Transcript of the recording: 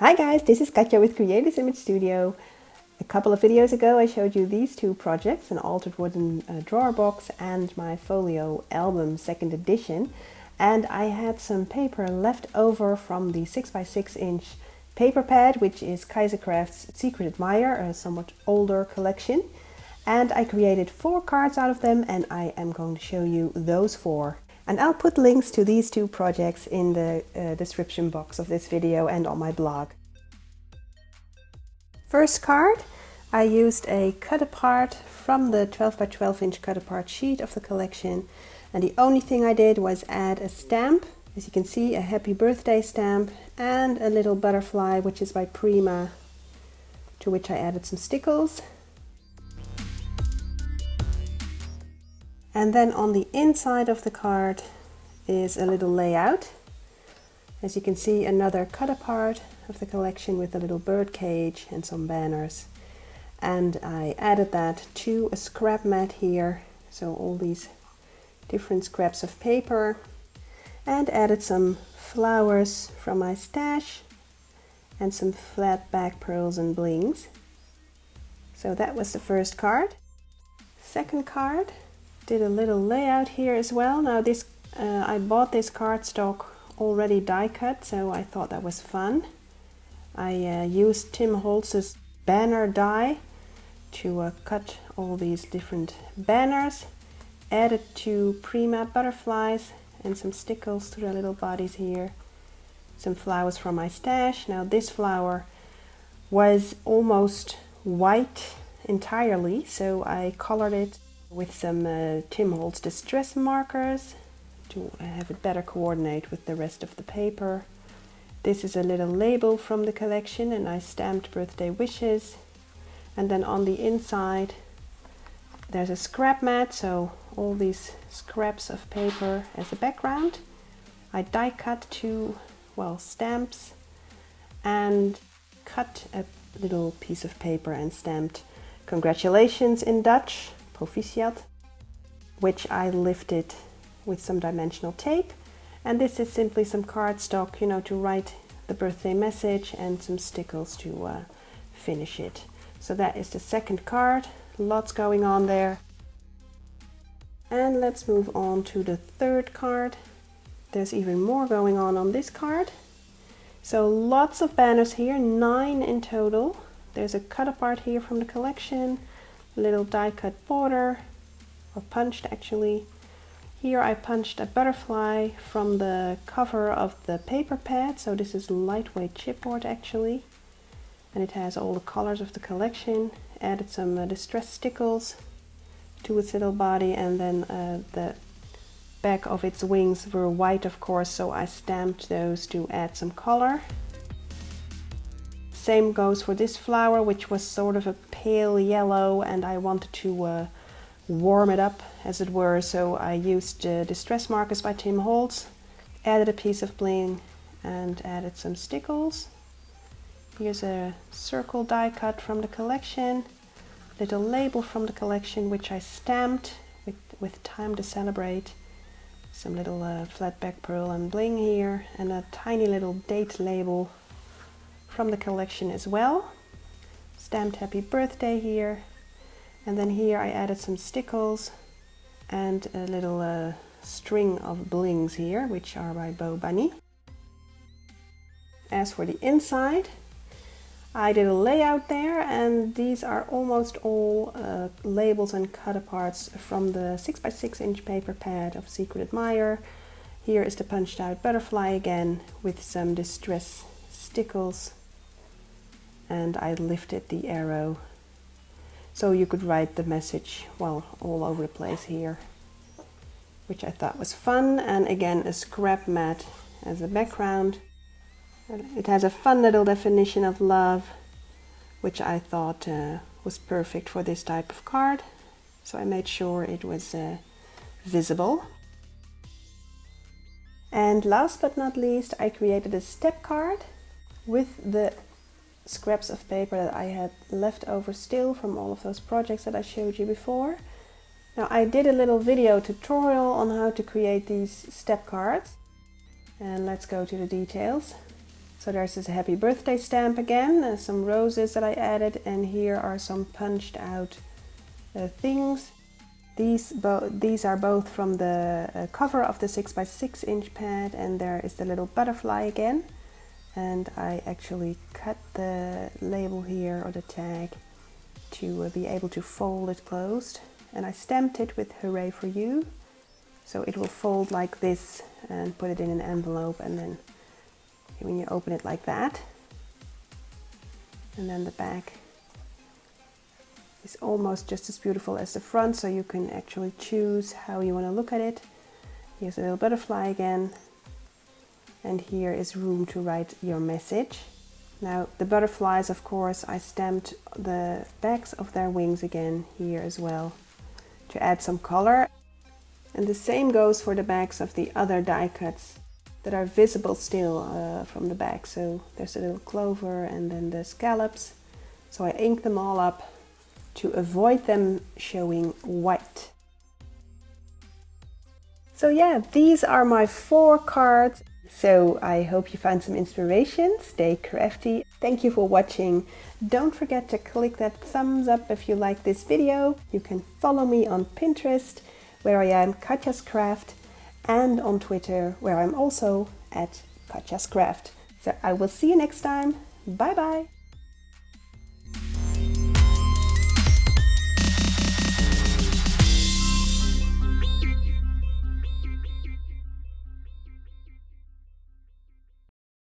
Hi guys, this is Katja with Creators Image Studio. A couple of videos ago I showed you these two projects, an altered wooden drawer box and my Folio album 2nd edition. And I had some paper left over from the 6x6 inch paper pad, which is Kaisercraft's Secret Admirer, a somewhat older collection. And I created 4 cards out of them, and I am going to show you those 4. And I'll put links to these two projects in the description box of this video and on my blog. First card, I used a cut apart from the 12x12 inch cut apart sheet of the collection, and the only thing I did was add a stamp. As you can see, a happy birthday stamp and a little butterfly, which is by Prima, to which I added some stickles. And then on the inside of the card is a little layout. As you can see, another cut apart of the collection with a little bird cage and some banners. And I added that to a scrap mat here. So all these different scraps of paper, and added some flowers from my stash and some flat back pearls and blings. So that was the first card. Second card, did a little layout here as well. Now this I bought this cardstock already die cut, so I thought that was fun. I used Tim Holtz's banner die to cut all these different banners, added 2 Prima butterflies and some stickles to the little bodies here, some flowers from my stash. Now this flower was almost white entirely, so I colored it with some Tim Holtz distress markers to have it better coordinate with the rest of the paper. This is a little label from the collection, and I stamped birthday wishes. And then on the inside there's a scrap mat, so all these scraps of paper as a background. I die cut 2 stamps and cut a little piece of paper and stamped congratulations in Dutch, proficiat, which I lifted with some dimensional tape. And this is simply some cardstock, to write the birthday message, and some stickles to finish it. So that is the second card. Lots going on there. And let's move on to the third card. There's even more going on this card. So lots of banners here, 9 in total. There's a cut apart here from the collection, a little die cut border, or punched actually. Here I punched a butterfly from the cover of the paper pad, so this is lightweight chipboard actually, and it has all the colors of the collection. Added some distress stickles to its little body, and then the back of its wings were white of course, so I stamped those to add some color. Same goes for this flower, which was sort of a pale yellow, and I wanted to warm it up as it were, so I used distress markers by Tim Holtz, added a piece of bling and added some stickles. Here's a circle die cut from the collection, little label from the collection which I stamped with Time to Celebrate, some little flat back pearl and bling here, and a tiny little date label from the collection as well. Stamped happy birthday here. And then here I added some stickles and a little string of blings here, which are by Bo Bunny. As for the inside, I did a layout there, and these are almost all labels and cut aparts from the 6x6 inch paper pad of Secret Admirer. Here is the punched out butterfly again with some distress stickles, and I lifted the arrow so you could write the message, all over the place here, which I thought was fun. And again, a scrap mat as a background. It has a fun little definition of love, which I thought was perfect for this type of card. So I made sure it was visible. And last but not least, I created a step card with the scraps of paper that I had left over still from all of those projects that I showed you before. Now I did a little video tutorial on how to create these step cards, and let's go to the details. So there's this happy birthday stamp again, some roses that I added, and here are some punched out things. These are both from the cover of the 6x6 inch pad, and there is the little butterfly again. And I actually cut the label here, or the tag, to be able to fold it closed. And I stamped it with "Hooray for You." So it will fold like this, and put it in an envelope, and then when you open it like that, and then the back is almost just as beautiful as the front, so you can actually choose how you want to look at it. Here's a little butterfly again, and here is room to write your message. Now the butterflies, of course, I stamped the backs of their wings again here as well to add some color. And the same goes for the backs of the other die cuts that are visible still from the back. So there's a little clover and then the scallops. So I inked them all up to avoid them showing white. So yeah, these are my 4 cards. So I hope you found some inspiration. Stay crafty. Thank you for watching. Don't forget to click that thumbs up if you like this video. You can follow me on Pinterest, where I am Kaisercraft, and on Twitter, where I'm also at Kaisercraft. So I will see you next time. Bye bye.